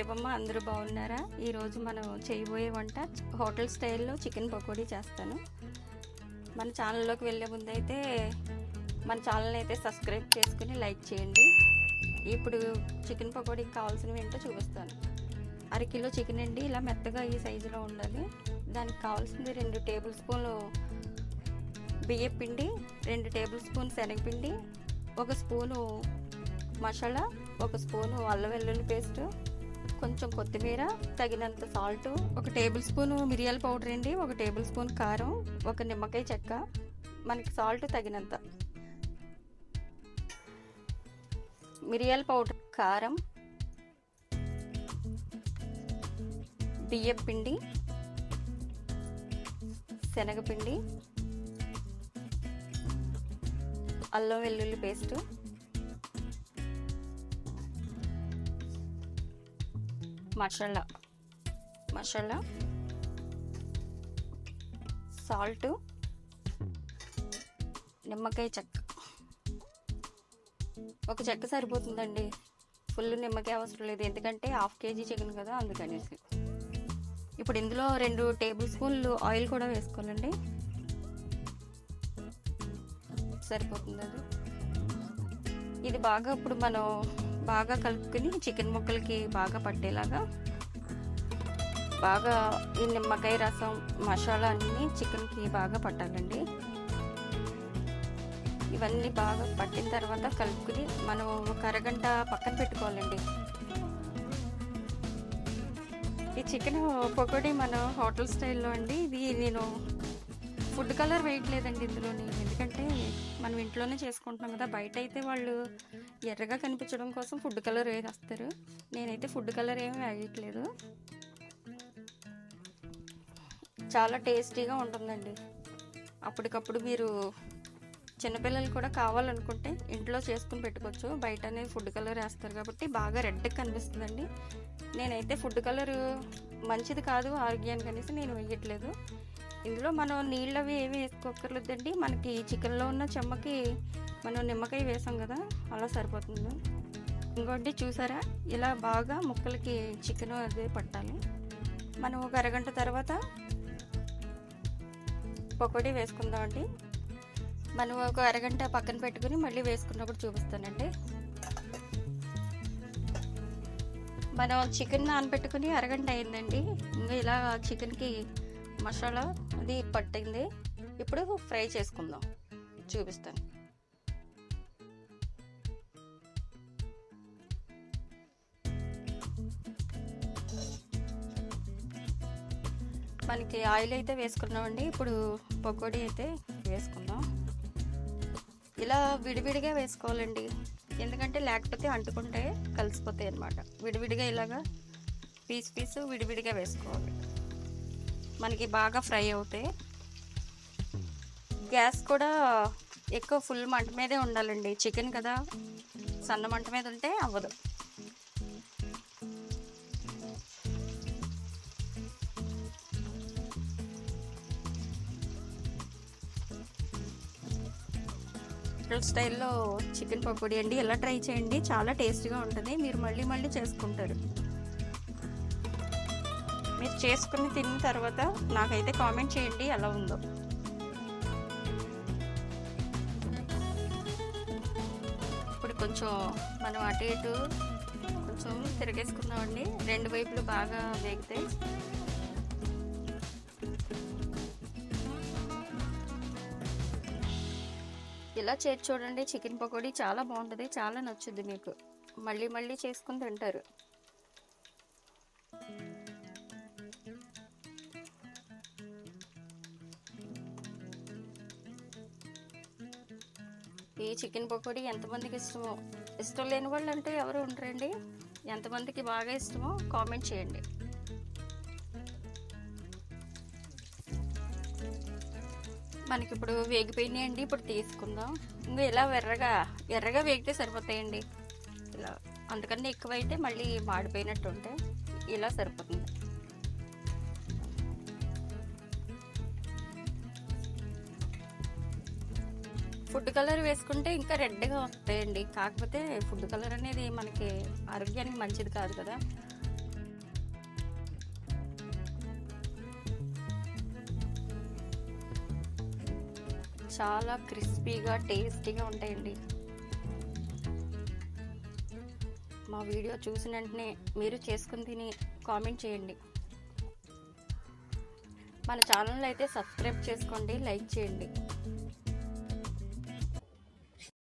శివమ్మ, అందరూ బాగున్నారా? ఈరోజు మనం చేయబోయే వంట హోటల్ స్టైల్లో చికెన్ పకోడీ చేస్తాను. మన ఛానల్లోకి వెళ్ళే ముందు అయితే మన ఛానల్ని అయితే సబ్స్క్రైబ్ చేసుకుని లైక్ చేయండి. ఇప్పుడు చికెన్ పకోడీకి కావాల్సినవి ఏంటో చూపిస్తాను. అరకిలో చికెన్ అండి, ఇలా మెత్తగా ఈ సైజులో ఉండాలి. దానికి కావాల్సింది 2 టేబుల్ స్పూన్లు బియ్యం పిండి, 2 టేబుల్ స్పూన్ శనగపిండి, 1 స్పూను మసాలా, 1 స్పూను అల్లం వెల్లుల్లి పేస్ట్, కొంచెం కొత్తిమీర, తగినంత సాల్ట్, 1 టేబుల్ స్పూన్ మిరియాల పౌడర్ అండి, 1 టేబుల్ స్పూన్ కారం, 1 నిమ్మకాయ చెక్క, మనకి సాల్ట్ తగినంత. మిరియాల పౌడర్, కారం, బియ్యం పిండి, శనగపిండి, అల్లం వెల్లుల్లి పేస్ట్, మసాలా, సాల్ట్, నిమ్మకాయ చెక్క. 1 చెక్క సరిపోతుందండి, ఫుల్ నిమ్మకాయ అవసరం లేదు, ఎందుకంటే 1/2 కేజీ చికెన్ కదా, అందుకనేసి. ఇప్పుడు ఇందులో 2 టేబుల్ స్పూన్లు ఆయిల్ కూడా వేసుకోవాలండి, సరిపోతుంది అది. ఇది బాగా ఇప్పుడు మనం బాగా కలుపుకొని చికెన్ ముక్కలకి బాగా పట్టేలాగా బాగా ఈ నిమ్మకాయ రసం, మసాలా అన్నీ చికెన్కి బాగా పట్టాలండి. ఇవన్నీ బాగా పట్టిన తర్వాత కలుపుకొని మనం 1 అరగంట పక్కన పెట్టుకోవాలండి. ఈ చికెన్ పకోడీ మన హోటల్ స్టైల్లో అండి. ఇది నేను ఫుడ్ కలర్ వేయట్లేదండి ఇందులోని, ఎందుకంటే మనం ఇంట్లోనే చేసుకుంటున్నాం కదా. బయట అయితే వాళ్ళు ఎర్రగా కనిపించడం కోసం ఫుడ్ కలర్ వేసేస్తారు. నేనైతే ఫుడ్ కలర్ ఏమీ వేయట్లేదు. చాలా టేస్టీగా ఉంటుందండి. అప్పటికప్పుడు మీరు చిన్నపిల్లలు కూడా కావాలనుకుంటే ఇంట్లో చేసుకుని పెట్టుకోవచ్చు. బయట అనేది ఫుడ్ కలర్ వేస్తారు కాబట్టి బాగా రెడ్గా కనిపిస్తుందండి. నేనైతే ఫుడ్ కలర్ మంచిది కాదు ఆరోగ్యానికి అనేసి నేను వేయట్లేదు. ఇందులో మనం నీళ్ళు అవి ఏమి వేసుకోక్కర్లేదండి. మనకి చికెన్లో ఉన్న చెమ్మకి మనం నిమ్మకాయ వేసాం కదా, అలా సరిపోతుంది. ఇంకోటి చూసారా, ఇలా బాగా ముక్కలకి చికెన్ అదే పట్టాలి. మనం 1 అరగంట తర్వాత పకోడీ వేసుకుందామండి. మనం 1 అరగంట పక్కన పెట్టుకుని మళ్ళీ వేసుకున్నప్పుడు చూపిస్తానండి. మనం చికెన్ నానబెట్టుకుని అరగంట అయిందండి. ఇంకా ఇలా చికెన్కి మసాలా అది పట్టింది. ఇప్పుడు ఫ్రై చేసుకుందాం, చూపిస్తాను. మనకి ఆయిల్ అయితే వేసుకున్నామండి. ఇప్పుడు పకోడీ అయితే వేసుకుందాం. ఇలా విడివిడిగా వేసుకోవాలండి, ఎందుకంటే లేకపోతే అంటుకుంటే కలిసిపోతాయి అన్నమాట. విడివిడిగా ఇలాగా పీసు విడివిడిగా వేసుకోవాలి, మనకి బాగా ఫ్రై అవుతాయి. గ్యాస్ కూడా ఎక్కువ ఫుల్ మంట మీదే ఉండాలండి. చికెన్ కదా, సన్న మంట మీద ఉంటే అవ్వదు. హోటల్ స్టైల్లో చికెన్ పకోడీ అండి, ఎలా ట్రై చేయండి, చాలా టేస్టీగా ఉంటుంది. మీరు మళ్ళీ మళ్ళీ చేసుకుంటారు. మీరు చేసుకుని తిన్న తర్వాత నాకైతే కామెంట్ చేయండి ఎలా ఉందో. ఇప్పుడు కొంచెం మనం అటు ఇటు కొంచెం తిరిగేసుకుందామండి. 2 వైపులు బాగా వేగితే ఇలా చేసి చూడండి. చికెన్ పకోడీ చాలా బాగుంటుంది, చాలా నచ్చుద్ది మీకు. మళ్ళీ మళ్ళీ చేసుకుని తింటారు. ఈ చికెన్ పకోడీ ఎంతమందికి ఇష్టమో, ఇష్టం లేని వాళ్ళు అంటే ఎవరు ఉంటారండి. ఎంతమందికి బాగా ఇష్టమో కామెంట్ చేయండి. మనకి ఇప్పుడు వేగిపోయినాయి అండి. ఇప్పుడు తీసుకుందాం. ఇంకా ఇలా ఎర్రగా వేగితే సరిపోతాయండి. ఇలా అందుకని ఎక్కువైతే మళ్ళీ మాడిపోయినట్టు ఉంటే ఇలా సరిపోతుంది. ఫుడ్ కలర్ వేసుకుంటే ఇంకా రెడ్గా వస్తాయండి. కాకపోతే ఫుడ్ కలర్ అనేది మనకి ఆరోగ్యానికి మంచిది కాదు కదా. చాలా క్రిస్పీగా టేస్టీగా ఉంటాయండి. మా వీడియో చూసిన వెంటనే మీరు చేసుకుని తిని కామెంట్ చేయండి. మన ఛానల్ అయితే సబ్స్క్రైబ్ చేసుకోండి, లైక్ చేయండి.